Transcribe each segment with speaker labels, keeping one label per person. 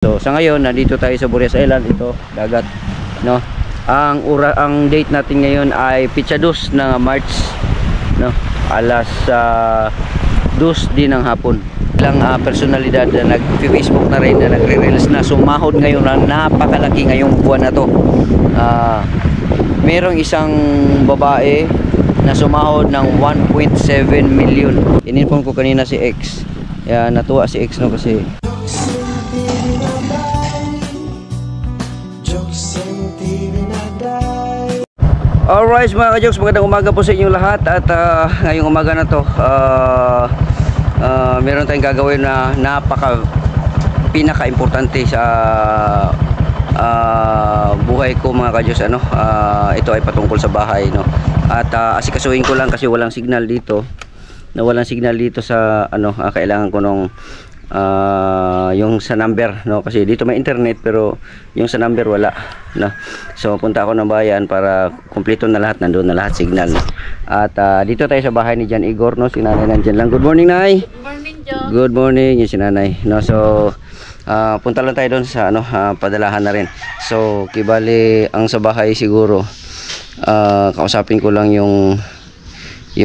Speaker 1: So sa ngayon nandito tayo sa Burias Island, ito dagat, no. Ang date natin ngayon ay Pitsa 2 ng March, no, alas 2 din ng hapon. Ilang personalidad na nag-Facebook na rin na nagre-reels na sumahod ngayon na napakalaki ngayong buwan na to. Merong isang babae na sumahod ng 1.7 million. Ininform ko kanina si X. Natuwa si X, no, kasi alright mga ka-jokes, magandang umaga po sa inyong lahat. At ngayong umaga na to meron tayong gagawin na pinaka-importante sa buhay ko mga ka-jokes, ano. Ito ay patungkol sa bahay, no. At asikasuhin ko lang kasi walang signal dito. Walang signal dito sa ano, kailangan ko nung yung sa number, no, kasi dito may internet pero yung sa number wala, no. So punta ako ng bayan para kumpleto na lahat, nandoon na lahat signal, no? At dito tayo sa bahay ni Jan Igor, no. Si nanay nandyan lang. Good morning, Nay.
Speaker 2: Good morning, Joe.
Speaker 1: Good morning, yung si nanay, no. So punta lang tayo doon sa ano, padalahan na rin. So kibali ang sa bahay siguro kausapin ko lang yung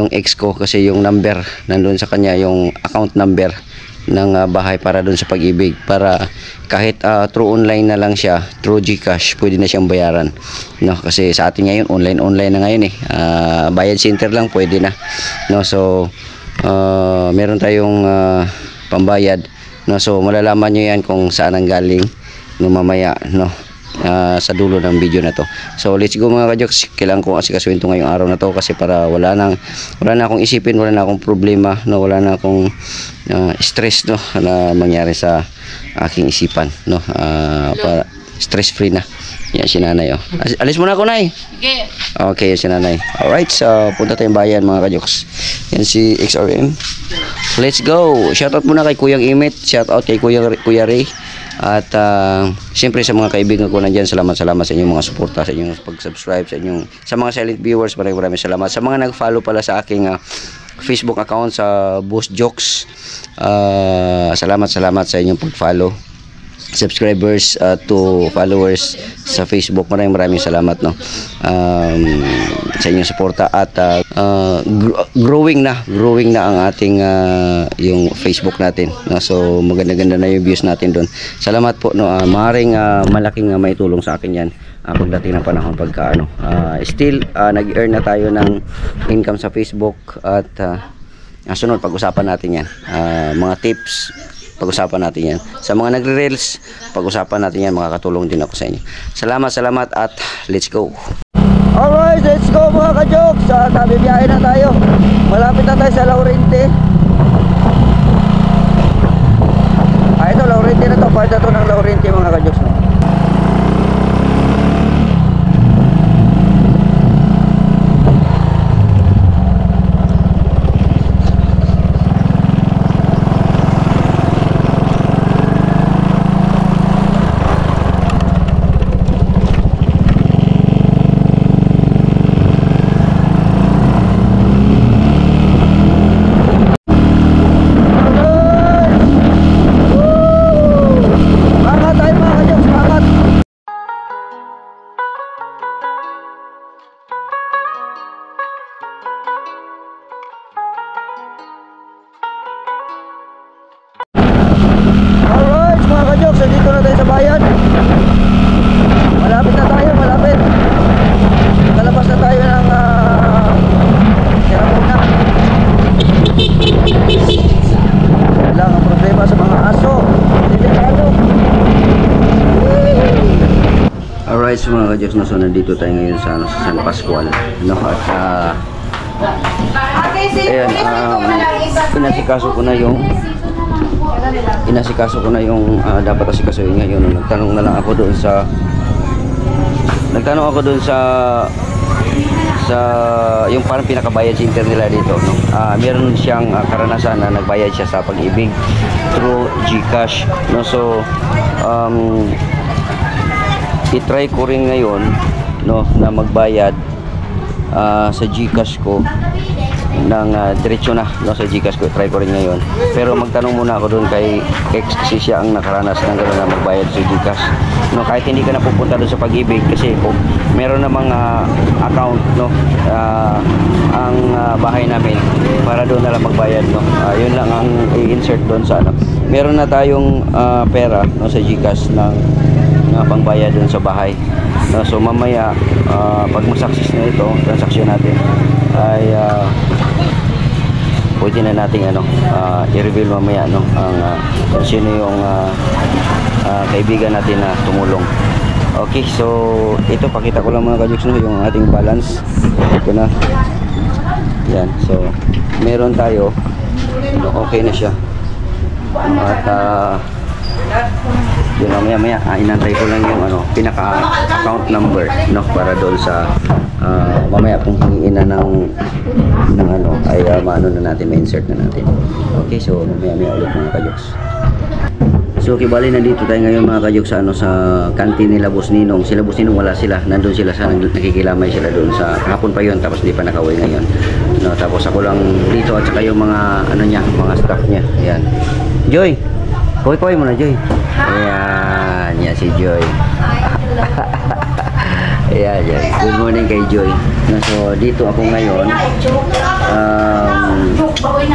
Speaker 1: ex ko kasi yung number nandoon sa kanya, yung account number ng bahay para doon sa Pag-ibig, para kahit through online na lang siya, through GCash, pwede na siyang bayaran, no, kasi sa atin ngayon online na ngayon bayad center lang pwede na, no. So meron tayong pambayad, no. So malalaman nyo yan kung saan ang galing no mamaya, no, sa dulo ng video na to. So let's go mga ka-jokes. Kailangan ko asikasuhin to ngayong araw na to kasi para wala na akong isipin, wala na akong problema, no, wala na akong stress, no, na mangyari sa aking isipan, no. Para stress free na. Yan si nanay, oh. Alis muna ako, Nay.
Speaker 2: Okay.
Speaker 1: Okay, yan si nanay. Alright, so punta tayong bayan mga ka-jokes. Yan si XRM. Let's go. Shoutout muna kay Kuyang Imit, shoutout kay Kuya Ray. At siyempre sa mga kaibigan ko nandyan, salamat sa inyong mga suporta, sa inyong pag-subscribe, sa mga silent viewers, maraming salamat. Sa mga nag-follow pala sa aking Facebook account sa Boss Jokes, salamat sa inyong pag-follow. Subscribers to followers sa Facebook, maraming salamat, no, sa inyong suporta. At growing na ang ating yung Facebook natin, no? So maganda na yung views natin doon. Salamat po, no. Maaaring malaking maitulong sa akin yan pagdating ng panahon pagka ano, still nag-earn na tayo ng income sa Facebook. At sunod pag-usapan natin yan, mga tips, pag-usapan natin yan. Sa mga nagre-reels, pag-usapan natin yan, makakatulong din ako sa inyo. Salamat at let's go. Alright, let's go mga ka-jokes. Bibiyahe na tayo. Malapit na tayo sa Laurente. Ito Laurente na to, part na to ng Laurente mga ka-jokes, no? So dito na tayo sa bayan. Malapit na tayo, malapit. Kalabas na tayo ng Sierra. Wala ang problema sa mga aso. Delikado. Alright, so mga ka-jokes, no, so nandito tayo ngayon sa San Pascual, no. At ayan, inasikaso ko na yung dapat asikasuhin ngayon. Nagtanong ako doon sa yung parang pinakabayad center nila dito, no. Meron siyang karanasan na nagbayad siya sa Pag-ibig through GCash, no. So i-try ko rin ngayon, no, na magbayad sa GCash ko diretso na no, sa GCash ko. Try ko rin ngayon. Pero magtanong muna ako doon kay X kasi siya ang nakaranas ng gano'n na magbayad sa GCash. No, kahit hindi ka na pupunta doon sa Pag-ibig kasi kung meron namang account no, ang bahay namin para doon na lang magbayad no. Yun lang ang i-insert doon sa ano. Meron na tayong pera no, sa GCash ng pangbayad doon sa bahay. No, so mamaya pag ma-success na ito, transaksyon natin ay pwede na nating ano i-reveal mamaya no ang kung sino yung kaibigan natin na tumulong. Okay, so ito pakita ko lang mga kajuks no, yung ating balance. Ito na. Yan, so meron tayo no, okay na siya. At yun maya inantay ko lang yung ano pinaka account number no, para doon sa mamaya kung hingin na ng ano ay maano na natin, ma-insert na natin. Okay, so mamaya ulit mga kajoks. So kibali nandito tayo ngayon mga kajoks sa ano, sa kantin nila Boss Ninong. Sila Boss Ninong wala sila, nandun sila sa nakikilamay sila doon sa hapon pa yon, tapos hindi pa nakauwi ngayon no, tapos ako lang dito at saka yung mga ano niya, mga staff niya. Yan, Joy, koy mo na Joy. Ayan, yan si Joy. Ayan, yan. Good morning kay Joy. So, dito ako ngayon.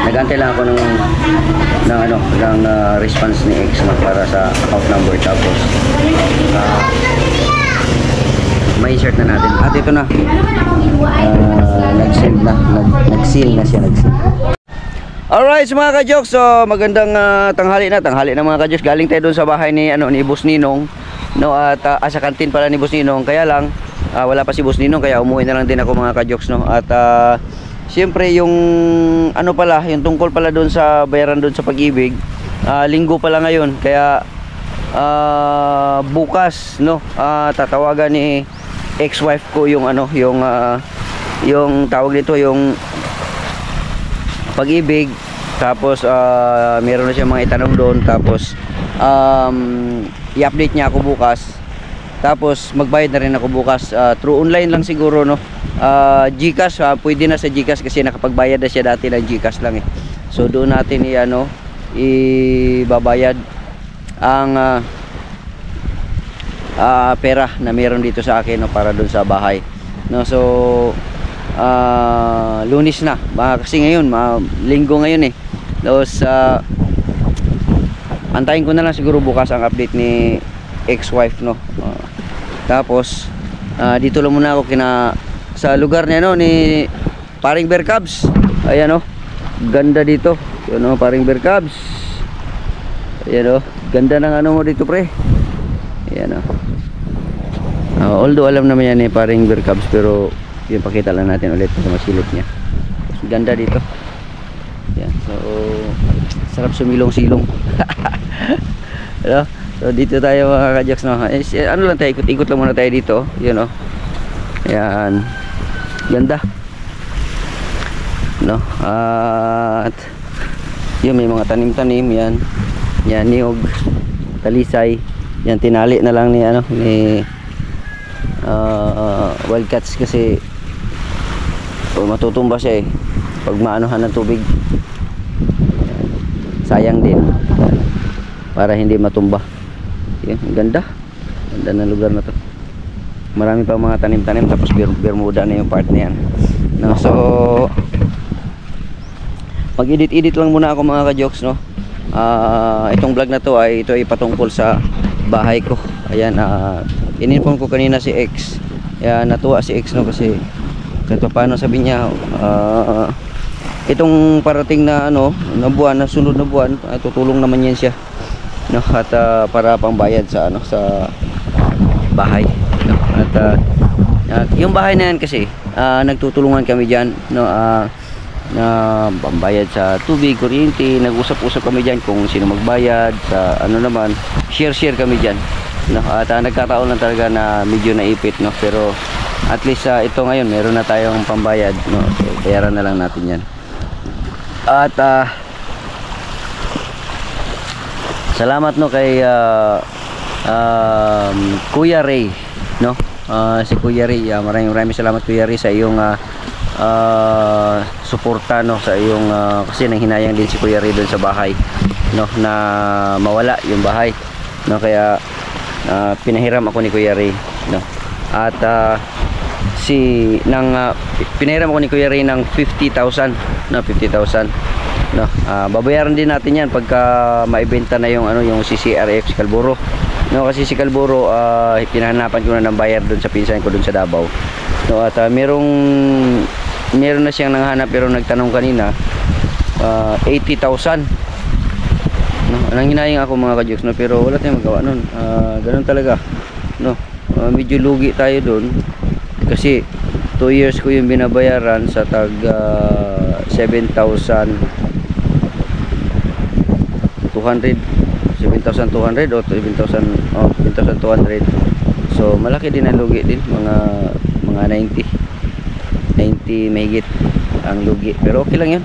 Speaker 1: Nagantay lang ako ng response ni X para sa account number. Tapos, ma-insert na natin. At ito na. Nag-seal na siya. Alright, so mga kajoks, so magandang tanghali na mga kajoks. Galing tayo doon sa bahay ni Boss Ninong no, at sa kantin pala ni Boss Ninong. Kaya lang wala pa si Boss Ninong kaya umuwi na lang din ako mga kajoks no. At siyempre yung ano pala, yung tungkol pala doon sa bayaran doon sa Pag-ibig, linggo pala ngayon. Kaya bukas no, tatawagan ni ex-wife ko yung ano, yung tawag dito, yung Pag-ibig. Tapos meron na siya mga itanong doon. Tapos i-update niya ako bukas. Tapos magbayad na rin ako bukas through online lang siguro no. GCash, pwede na sa GCash kasi nakapagbayad na siya dati ng GCash lang eh. So doon natin ibabayad ang pera na meron dito sa akin no, para doon sa bahay no. So Lunes na kasi ngayon linggo ngayon eh. Tapos antayin ko na lang siguro bukas ang update ni ex-wife no. Tapos dito lang muna ako sa lugar niya no, ni Paring Bear Cubs. Ayan no, ganda dito. Ayan no, Paring Bear Cubs. Ayan no, ganda ng ano mo dito pre. Ayan no. Although alam naman yan ni Paring Bear Cubs, pero yun, pakita lang natin ulit sa masilip niya. Ganda dito. Yan, so sarap sumilong-silong. Hello? So dito tayo mga kajoks no. Ano lang tayo, ikot-ikot lang muna tayo dito. Yun no. Yan. Ganda. No. At yun, may mga tanim-tanim yan. Yan, niyog, talisay. Yan, tinali na lang ni wildcats kasi matutumba siya eh pag maanuhan ng tubig. Sayang din para hindi matumba. Yan, ganda ng lugar na to. Marami pa mga tanim-tanim, tapos Bermuda na yung part na yan no. So mag-edit lang muna ako mga kajoks no. Itong vlog na to ay patungkol sa bahay ko. Ayan, in-inform ko kanina si X. Natuwa si X no, kasi kahit paano sabi niya itong parating na na buwan, na sunod na buwan, tutulong naman yan siya no, at para pangbayad sa sa bahay no? At yung bahay na yan kasi nagtutulungan kami diyan no, na pambayad sa tubig, kuryente. Nag-usap-usap kami diyan kung sino magbayad sa naman, share kami diyan no. At nagkataon lang talaga na medyo naipit no, pero at least ito ngayon meron na tayong pambayad no, so bayaran na lang natin yan. At salamat no kay Kuya Ray no, si Kuya Ray. Maraming salamat Kuya Ray sa iyong suporta, no, sa iyong kasi nanghinayang din si Kuya Ray doon sa bahay, no, na mawala yung bahay, no, kaya pinahiram ako ni Kuya Ray, no, at pinahiram ako ni Kuya Ray ng 50,000, no, 50,000, no. Babayaran din natin yan pagka maibenta na yung yung CCRF si Calburo, no, kasi si Calburo pinahanapan ko na ng bayar doon sa pinsan ko doon sa Davao, no, at meron na siyang nanghanap pero nagtanong kanina 80,000, no. Nanghinayang ako mga kajoks, no, pero wala tayong magawa nun. Ganun talaga, no. Medyo lugi tayo doon kasi 2 years ko yung binabayaran sa tag 7,200 o 7,200. So malaki din ang lugi din, mga 90 mahigit ang lugi, pero okay lang yan.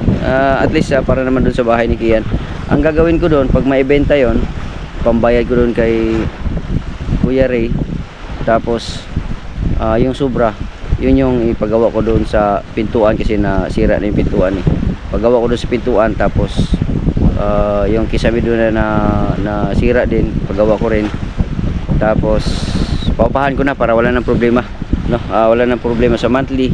Speaker 1: At least para naman doon sa bahay ni Kian. Ang gagawin ko doon pag maibenta yon, pambayad ko doon kay Kuya Ray, tapos yung sobra yun yung ipagawa ko doon sa pintuan kasi nasira na yung pintuan eh. Pagawa ko doon sa pintuan, tapos yung kisame doon na sira din, pagawa ko rin, tapos paupahan ko na para wala nang problema, no. Wala nang problema sa monthly,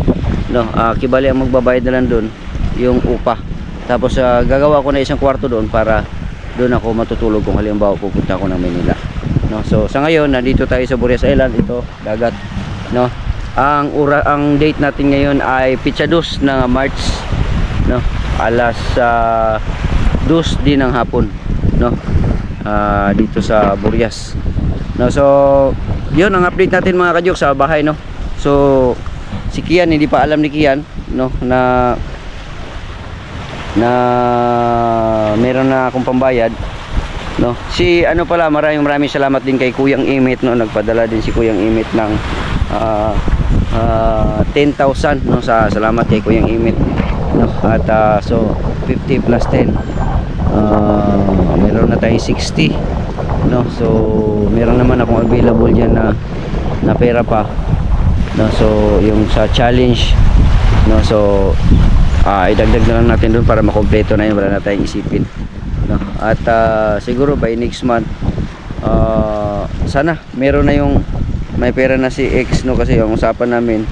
Speaker 1: no. Kibali ang magbabayad na lang doon yung upa, tapos gagawa ko na isang kwarto doon para doon ako matutulog kung halimbawa pupunta ako ng Manila, no. So sa ngayon nandito tayo sa Burias Island, ito dagat, no. Ang date natin ngayon ay Pitsa 2 na March, no, alas 2 din ng hapon, no, dito sa Burias, no. So yun ang update natin mga kajoks sa bahay, no. So si Kian, hindi pa alam ni Kian, no, na meron na akong pambayad, no. Si pala, maraming salamat din kay Kuyang Imit, no. Nagpadala din si Kuyang Imit ng 10,000, no. Salamat kay Kuyang Imit, no. At so 50 plus 10, meron na tayong 60, no. So meron naman akong available dyan na pera pa, no. So yung sa challenge, no, so idagdag na lang natin doon para makompleto na yun, wala na tayong isipin, no. At siguro by next month sana meron na yung may pera na si X, no, kasi yung usapan namin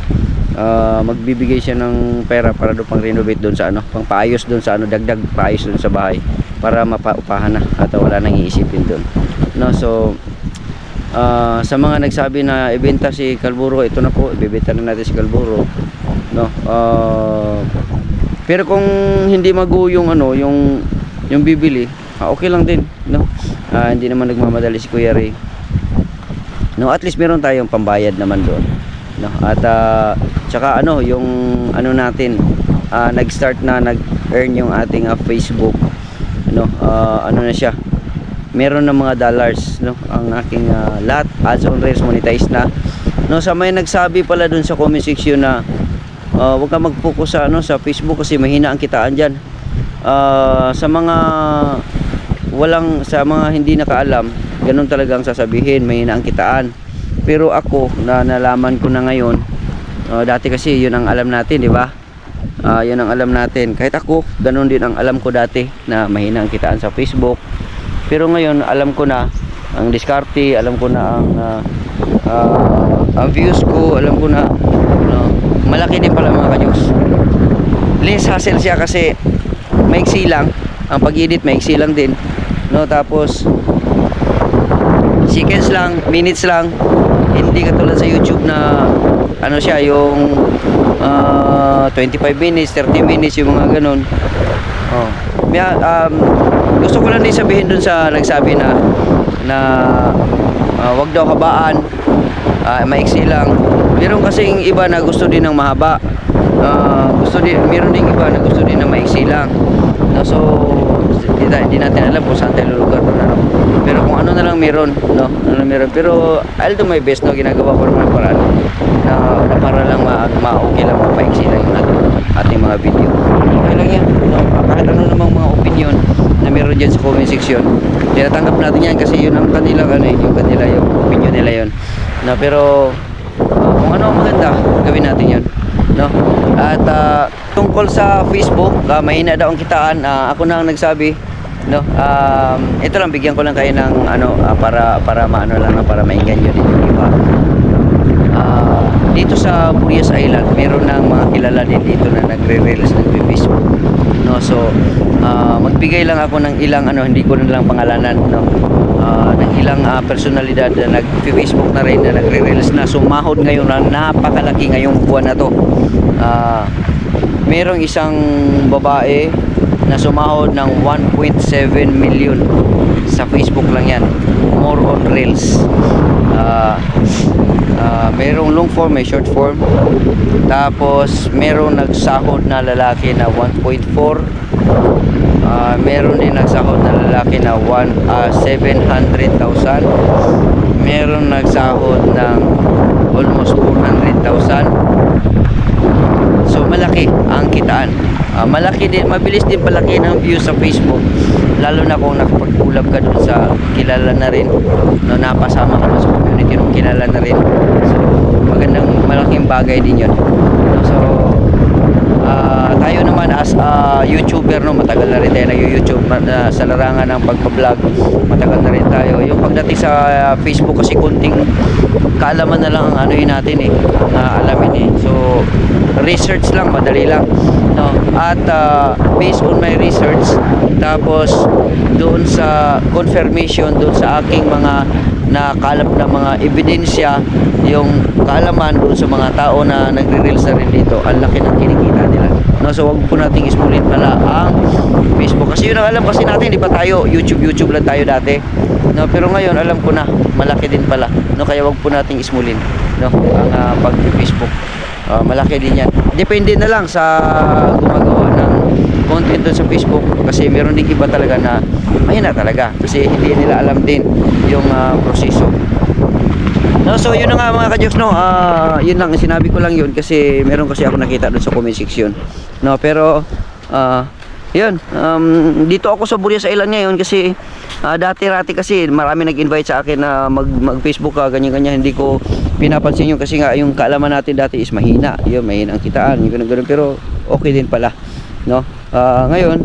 Speaker 1: magbibigay siya ng pera para doon pang renovate doon sa pang paayos doon sa dagdag paayos doon sa bahay para mapaupahan na at wala nang iisipin doon, no. So sa mga nagsabi na ibenta si Calburo, ito na po, ibebenta na natin si Calburo, no. Pero kung hindi mago yung yung bibili, okay lang din, no. Hindi naman nagmamadali si Kuya Ray, no. At least meron tayong pambayad naman doon, no. At tsaka yung natin, nag-start na nag-earn yung ating Facebook, no. Na siya, meron ng mga dollars, no, ang aking lahat, ads on reels monetized na, no. Sa may nagsabi pala doon sa comment section na huwag ka mag-focus sa Facebook kasi mahina ang kitaan diyan. Sa mga hindi nakaalam, ganun talagang sasabihin, mahina ang kitaan. Pero ako na nalaman ko na ngayon, dati kasi yun ang alam natin, di ba? Yun ang alam natin. Kahit ako, ganun din ang alam ko dati, na mahina ang kitaan sa Facebook. Pero ngayon, alam ko na ang diskarte, alam ko na ang views ko, alam ko na, malaki din pala mga kajoks. Less hassle siya kasi maiksi lang, ang pag-edit maiksi lang din, no. Tapos seconds lang, minutes lang, hindi katulad sa YouTube na siya yung 25 minutes, 30 minutes, yung mga ganun. Gusto ko lang din sabihin dun sa nagsabi na wag daw habaan, maiksi lang. Meron kasing iba na gusto din ng mahaba, meron ding iba na gusto din ng maiksi lang, no. So hindi natin alam kung saan tayo lulugar, pero kung na lang meron, no, meron. Pero I'll do my best, no. Ginagawa ko naman paraan na para lang ma-okay lang, mapaiksi lang yung ating mga video. Okay lang yan, no. Kahit namang mga opinion na meron dyan sa comment section, tinatanggap natin yan kasi yun ang kanilang yung opinion nila yun, no. Pero kung ano ang maganda, gawin natin yun, no? At tungkol sa Facebook, mahina daw ang kitaan. Ako na ang nagsabi, no? Ito lang, bigyan ko lang kayo ng para maano lang, para maingganyo din yung iba. Dito sa Burias Island, meron ng mga kilala din dito na nagre-reels ng Facebook, no? So magbigay lang ako ng ilang hindi ko na lang pangalanan, no? Ng ilang personalidad na nag-Facebook na rin, na nagre-reels na sumahod ngayon na napakalaki ngayong buwan na to. Merong isang babae na sumahod ng 1.7 million sa Facebook lang yan, more on reels. Merong long form, may short form. Tapos merong nagsahod na lalaki na 1.4. Meron din nagsahod na lalaki na 700,000. Meron nagsahod ng almost 400,000. So malaki ang kitaan. Malaki din, mabilis din palaki ng views sa Facebook, lalo na kung nakapag-collab ka dun sa kilala na rin, no, napasama ka dun sa community ng kilala na rin. So magandang, malaking bagay din yun. So tayo naman as YouTuber, no, matagal na rin tayo nag-YouTube sa larangan ng pagpa-vlog, matagal na rin tayo. Yung pagdating sa Facebook kasi kunting kaalaman na lang ang natin alamin so research lang, madali lang, no? At based on my research, tapos doon sa confirmation, doon sa aking mga nakalap na mga ebidensya, yung kaalaman doon sa mga tao na nagre-reels na rin dito, ang laki ng kinikita nila, no? So wag po nating ismulin pala ang Facebook, kasi yun ang alam kasi natin, di ba tayo YouTube lang tayo dati, no? Pero ngayon alam ko na malaki din pala, no? Kaya wag po nating ismulin, no, ang pag-Facebook. Malaki din yan. Depende na lang sa gumagawa ng content doon sa Facebook, kasi meron din iba talaga na mahina talaga kasi hindi nila alam din yung proseso, no? So yun na nga mga ka-jokes, no? Yun lang, sinabi ko lang yun kasi meron kasi ako nakita doon sa comment section, no? Pero yun, dito ako sa Burias Island ngayon kasi dati-rati kasi marami nag-invite sa akin na mag-Facebook ka, ganyan-ganyan. Hindi ko pinapansin yun kasi nga yung kaalaman natin dati is mahina, yun, mahina ang kitaan, yung ganun, pero okay din pala, no? Ngayon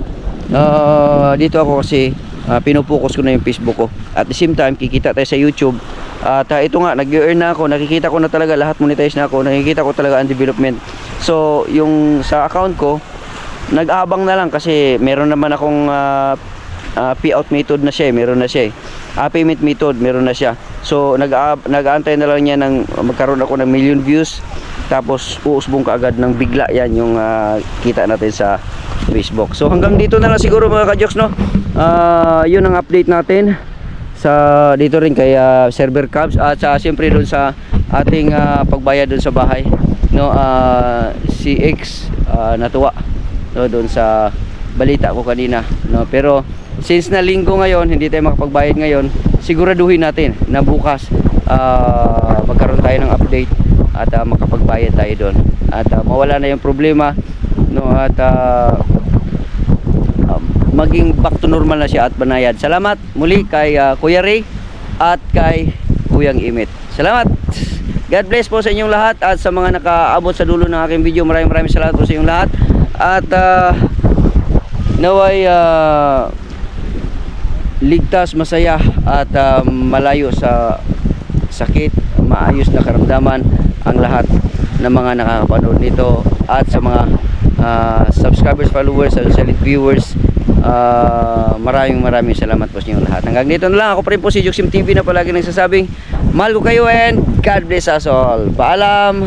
Speaker 1: dito ako kasi pinupokus ko na yung Facebook ko, at the same time kikita tayo sa YouTube. At ito nga, nag-earn na ako, nakikita ko na talaga lahat, monetize na ako, nakikita ko talaga ang development. So yung sa account ko, nag-aabang na lang kasi meron naman akong payout method na siya, meron na siya payment method, meron na siya. So nag-aantay na lang niya ng magkaroon ako ng million views, tapos uusbong kaagad ng bigla yan yung kita natin sa Facebook. So hanggang dito na lang siguro mga ka-jokes, no? Yun ang update natin sa dito rin kay Server Cubs, at siyempre doon sa ating pagbayad doon sa bahay, no? Si X natuwa, no, doon sa balita ko kanina, no? Pero since na linggo ngayon, hindi tayo makapagbayad ngayon, siguraduhin natin na bukas magkaroon tayo ng update at makapagbayad tayo doon, at mawala na yung problema, no? At maging back to normal na siya at banayad. Salamat muli kay Kuya Ray at kay Kuyang Imit. Salamat. God bless po sa inyong lahat, at sa mga nakaabot sa dulo ng aking video, maraming salamat po sa inyong lahat. At naway ligtas, masaya, at malayo sa sakit, maayos na karamdaman ang lahat ng mga nakakapanood nito, at sa mga subscribers, followers, at silent viewers, maraming salamat po sa inyong lahat. Hanggang dito na lang, ako pa rin po si Joksim TV na palagi nagsasabing mahal ko kayo, and God bless us all. Paalam.